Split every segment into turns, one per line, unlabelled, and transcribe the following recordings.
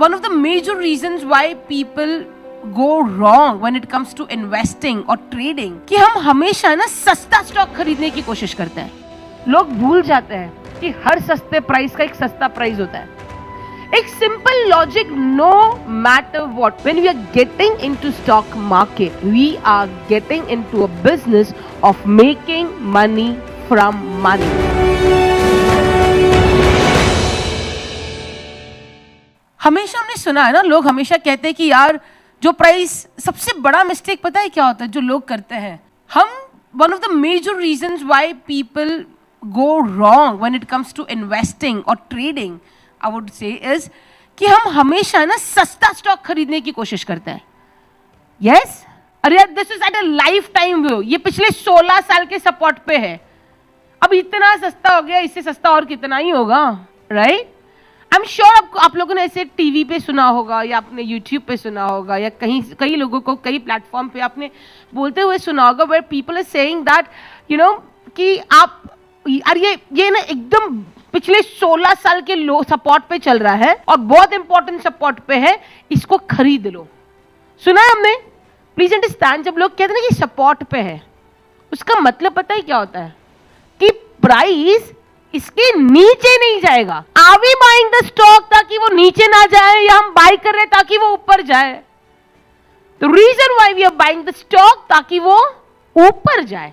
one of the major reasons why people go wrong when it comes to investing or trading कि हम हमेशा ना सस्ता stock खरीदने की कोशिश करते हैं। लोग भूल जाते हैं कि हर सस्ते प्राइस का एक सस्ता प्राइस होता है। एक simple logic, no matter what, when we are getting into stock market, we are getting into a business of making money from money. हमेशा हमने सुना है ना, लोग हमेशा कहते हैं कि यार जो प्राइस, सबसे बड़ा मिस्टेक पता है क्या होता है जो लोग करते हैं, हम one of the major reasons why people go wrong when it comes to investing और trading, I would say is कि हम हमेशा ना सस्ता स्टॉक खरीदने की कोशिश करते हैं। यस, अरे यार this is at a life time view, ये पिछले 16 साल के सपोर्ट पे है, अब इतना सस्ता हो गया, इससे सस्ता और कितना ही होगा, राइट? आई एम श्योर आप लोगों ने ऐसे टीवी पे सुना होगा या आपने यूट्यूब पे सुना होगा या कई लोगों को कई प्लेटफॉर्म पे आपने बोलते हुए सुना होगा, where people are saying that you know कि आप ये ना एकदम पिछले 16 साल के लो सपोर्ट पे चल रहा है और बहुत इंपॉर्टेंट सपोर्ट पे है, इसको खरीद लो। सुना है हमने? प्लीज अंडरस्टैंड, जब लोग कहते हैं ना कि सपोर्ट पे है, उसका मतलब पता है क्या होता है कि प्राइस इसके नीचे नहीं जाएगा। Are we buying the stock ताकि वो नीचे ना जाए, या हम बाय कर रहे हैं ताकि वो ऊपर जाए? The reason why we are buying the stock ताकि वो ऊपर जाए,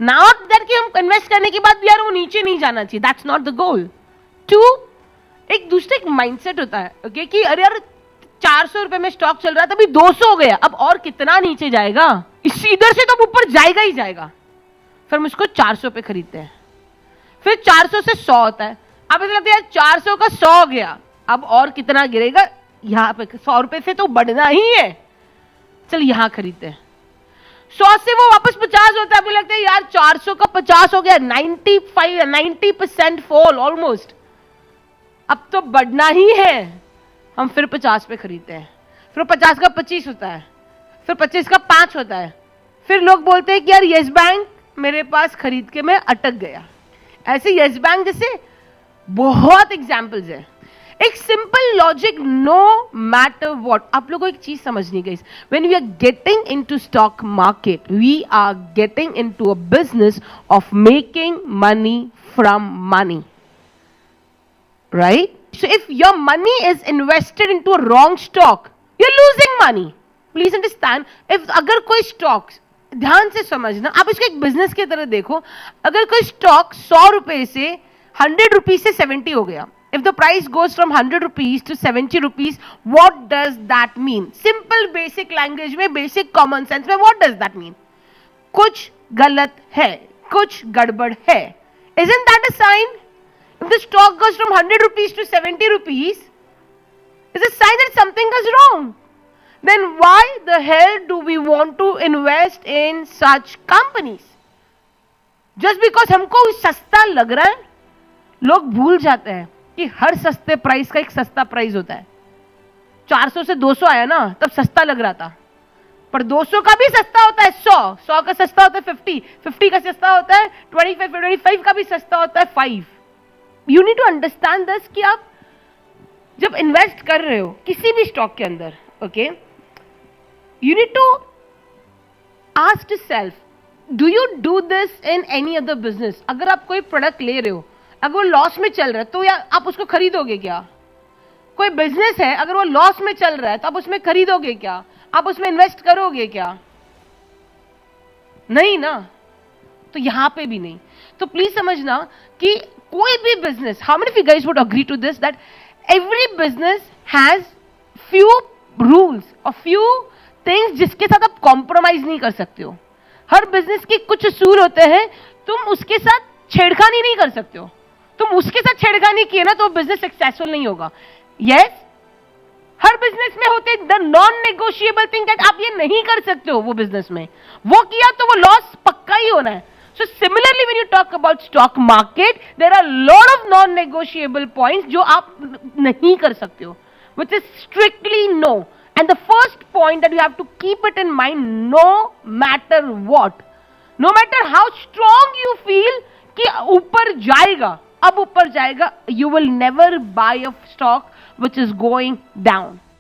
नॉट दैट कि हम इन्वेस्ट करने के बाद यार वो नीचे नहीं जाना चाहिए, that's not the goal. Two, एक दूसरे माइंडसेट होता है, ओके, कि अरे यार 400 रुपए में स्टॉक चल रहा था, अभी 200 हो गया, अब और कितना नीचे जाएगा, इधर से तो ऊपर जाएगा ही जाएगा, फिर हम उसको 400 पे खरीदते हैं। फिर 400 से 100 होता है, अब ऐसा लगता है यार 400 का 100 हो गया, अब और कितना गिरेगा, यहाँ पे 100 रुपए से तो बढ़ना ही है, चल यहाँ खरीदते हैं। 100 से वो वापस 50 होता है, अभी लगता है यार 400 का 50 हो गया, 90% फॉल ऑलमोस्ट, अब तो बढ़ना ही है, हम फिर 50 पे खरीदते हैं। फिर 50 का 25 होता है, फिर 25 का 5 होता है, फिर लोग बोलते हैं कि यार यस बैंक मेरे पास खरीद के मैं अटक गया। ऐसे यस बैंक जैसे बहुत एग्जाम्पल्स है। एक simple logic, no matter what, आप लोगों को एक चीज समझनी गई, when we are getting into stock market, we are getting into a business of making money from money, right? So if your money is invested into a wrong stock, you are losing money. Please understand, if अगर कोई stock, ध्यान से समझना, आप इसको एक business की तरह देखो, अगर कोई स्टॉक 100 रुपए से 100 रुपीज से 70 हो गया, if the price goes from 100 rupees to 70 rupees, what does that mean? Simple basic language में, बेसिक कॉमन सेंस में, व्हाट डज दैट मीन? कुछ गलत है, कुछ गड़बड़ है। Isn't that a sign? If the stock goes from 100 rupees to 70 rupees, it's a sign that something is wrong. Then why the hell do we want to invest in such companies? Just because हमको सस्ता लग रहा है, लोग भूल जाते हैं कि हर सस्ते प्राइस का एक सस्ता प्राइस होता है। 400 से 200 आया ना, तब सस्ता लग रहा था, पर 200 का भी सस्ता होता है 100 का सस्ता होता है 50 का सस्ता होता है 25 का भी सस्ता होता है 5। You need to understand this कि आप जब इन्वेस्ट कर रहे हो किसी भी स्टॉक के अंदर, okay, you need to ask yourself, do you do this in any other business? अगर आप कोई प्रोडक्ट ले रहे हो, अगर वो लॉस में चल रहा है तो या आप उसको खरीदोगे क्या? कोई बिजनेस है, अगर वो लॉस में चल रहा है तो आप उसमें खरीदोगे क्या? आप उसमें इन्वेस्ट करोगे क्या? नहीं ना, तो यहां पे भी नहीं। तो प्लीज समझना कि कोई भी business, how many of you guys would agree to this, that every business has few rules और फ्यू थिंग्स जिसके साथ आप कॉम्प्रोमाइज नहीं कर सकते हो। हर बिजनेस के कुछ असूल होते हैं, तुम उसके साथ छेड़खानी नहीं कर सकते हो। तुम उसके साथ छेड़खानी किए ना तो बिजनेस सक्सेसफुल नहीं होगा। यस, हर बिजनेस में होते the non negotiable thing that आप ये नहीं कर सकते हो, वो बिजनेस में वो किया तो वो लॉस पक्का ही होना है। So similarly when you talk about stock market, there are lot of non negotiable points जो आप नहीं कर सकते हो, which is strictly no. And the first point that you have to keep it in mind, no matter what, no matter how strong you feel कि ऊपर जाएगा, अब ऊपर जाएगा, you will never buy a stock which is going down.